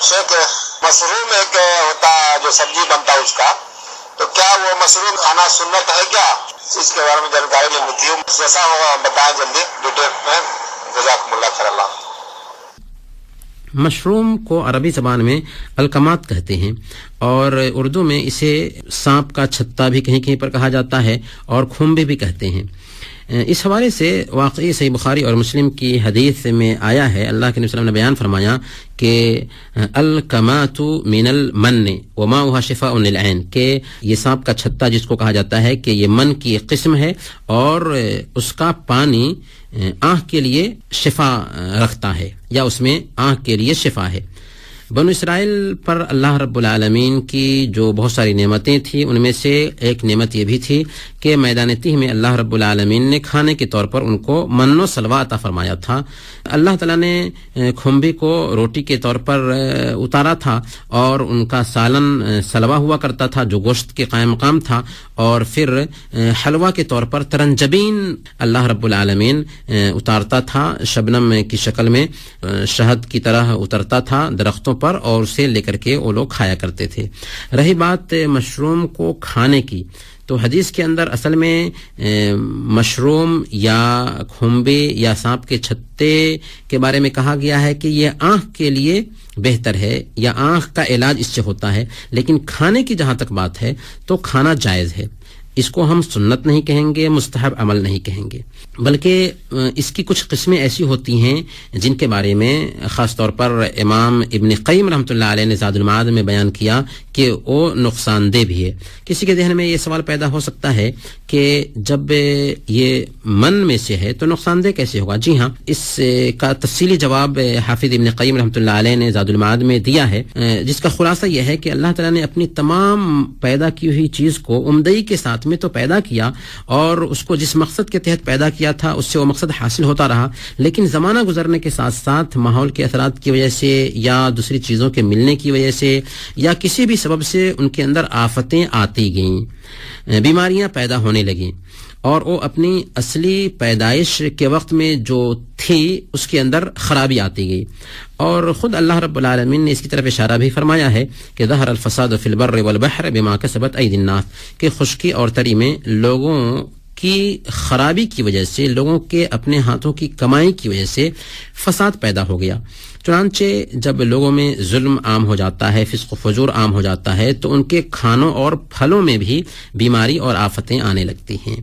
شیخ mushroom ایک ہوتا جو سبزی بنتا اس کا، تو کیا وہ مشروم کھانا سنت ہے کیا؟ اس کے بارے میں جانکاری لینی تھی، جیسا ہوگا بتائیں جلدی ڈیٹیل میں، جزاکم اللہ خیر اللہ۔ مشروم کو عربی زبان میں الکمات کہتے ہیں، اور اردو میں اسے سانپ کا چھتا بھی کہیں کہیں پر کہا جاتا ہے، اور کھمبے بھی کہتے ہیں۔ اس حوالے سے واقعی صحیح بخاری اور مسلم کی حدیث میں آیا ہے، اللہ کے نبی صلی اللہ علیہ وسلم نے بیان فرمایا کہ الکمات من المن وماؤها شفاء للعین، کہ یہ سانپ کا چھتا جس کو کہا جاتا ہے کہ یہ من کی ایک قسم ہے، اور اس کا پانی آنکھ کے لیے شفا رکھتا ہے، یا اس میں آنکھ کے لیے شفا ہے۔ بنو اسرائیل پر اللہ رب العالمین کی جو بہت ساری نعمتیں تھیں، ان میں سے ایک نعمت یہ بھی تھی کہ میدان تیہ میں اللہ رب العالمین نے کھانے کے طور پر ان کو من و سلوہ عطا فرمایا تھا۔ اللہ تعالیٰ نے کھمبی کو روٹی کے طور پر اتارا تھا، اور ان کا سالن سلوہ ہوا کرتا تھا جو گوشت کے قائم مقام تھا، اور پھر حلوہ کے طور پر ترنجبین اللہ رب العالمین اتارتا تھا، شبنم کی شکل میں شہد کی طرح اترتا تھا درختوں پر، اور اسے لے کر کے وہ لوگ کھایا کرتے تھے۔ رہی بات مشروم کو کھانے کی، تو حدیث کے اندر اصل میں مشروم یا کھمبے یا سانپ کے چھتے کے بارے میں کہا گیا ہے کہ یہ آنکھ کے لیے بہتر ہے، یا آنکھ کا علاج اس سے ہوتا ہے، لیکن کھانے کی جہاں تک بات ہے تو کھانا جائز ہے۔ اس کو ہم سنت نہیں کہیں گے، مستحب عمل نہیں کہیں گے، بلکہ اس کی کچھ قسمیں ایسی ہوتی ہیں جن کے بارے میں خاص طور پر امام ابن قیم رحمۃ اللہ علیہ نے زاد المعاد میں بیان کیا کہ وہ نقصان دہ بھی ہے۔ کسی کے ذہن میں یہ سوال پیدا ہو سکتا ہے کہ جب یہ من میں سے ہے تو نقصان دہ کیسے ہوگا؟ جی ہاں، اس کا تفصیلی جواب حافظ ابن قیم رحمۃ اللہ علیہ نے زاد المعاد میں دیا ہے، جس کا خلاصہ یہ ہے کہ اللہ تعالیٰ نے اپنی تمام پیدا کی ہوئی چیز کو عمدگی کے ساتھ میں تو پیدا کیا، اور اس کو جس مقصد کے تحت پیدا کیا تھا اس سے وہ مقصد حاصل ہوتا رہا، لیکن زمانہ گزرنے کے ساتھ ساتھ ماحول کے اثرات کی وجہ سے، یا دوسری چیزوں کے ملنے کی وجہ سے، یا کسی بھی سبب سے ان کے اندر آفتیں آتی گئیں، بیماریاں پیدا ہونے لگیں، اور وہ اپنی اصلی پیدائش کے وقت میں جو تھی اس کے اندر خرابی آتی گئی۔ اور خود اللہ رب العالمین نے اس کی طرف اشارہ بھی فرمایا ہے کہ ظہر الفساد فی البر والبحر بما کسبت ایدی الناس، کہ خشکی اور تری میں لوگوں کی خرابی کی وجہ سے، لوگوں کے اپنے ہاتھوں کی کمائی کی وجہ سے فساد پیدا ہو گیا۔ چنانچہ جب لوگوں میں ظلم عام ہو جاتا ہے، فسق و فجور عام ہو جاتا ہے، تو ان کے کھانوں اور پھلوں میں بھی بیماری اور آفتیں آنے لگتی ہیں۔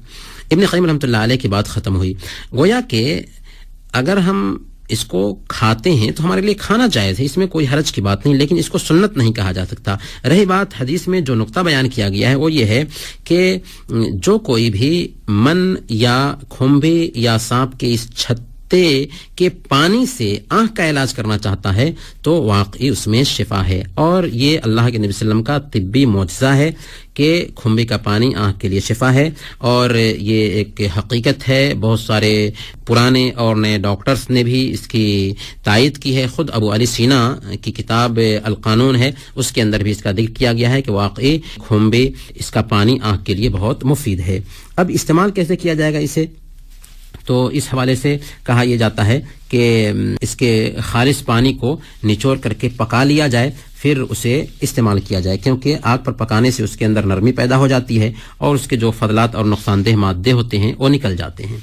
ابن قیم رحمۃ اللہ علیہ کی بات ختم ہوئی، گویا کہ اگر ہم اس کو کھاتے ہیں تو ہمارے لیے کھانا جائز ہے، اس میں کوئی حرج کی بات نہیں، لیکن اس کو سنت نہیں کہا جا سکتا۔ رہی بات حدیث میں جو نقطہ بیان کیا گیا ہے وہ یہ ہے کہ جو کوئی بھی من یا کھمبے یا سانپ کے اس چھتے کے پانی سے آنکھ کا علاج کرنا چاہتا ہے تو واقعی اس میں شفا ہے، اور یہ اللہ کے نبی صلی اللہ علیہ وسلم کا طبی معجزہ ہے کہ کھمبے کا پانی آنکھ کے لیے شفا ہے، اور یہ ایک حقیقت ہے۔ بہت سارے پرانے اور نئے ڈاکٹرز نے بھی اس کی تائید کی ہے، خود ابو علی سینا کی کتاب القانون ہے، اس کے اندر بھی اس کا ذکر کیا گیا ہے کہ واقعی کھمبے اس کا پانی آنکھ کے لیے بہت مفید ہے۔ اب استعمال کیسے کیا جائے گا اسے؟ تو اس حوالے سے کہا یہ جاتا ہے کہ اس کے خالص پانی کو نچوڑ کر کے پکا لیا جائے، پھر اسے استعمال کیا جائے، کیونکہ آگ پر پکانے سے اس کے اندر نرمی پیدا ہو جاتی ہے، اور اس کے جو فضلات اور نقصان دہ مادے ہوتے ہیں وہ نکل جاتے ہیں۔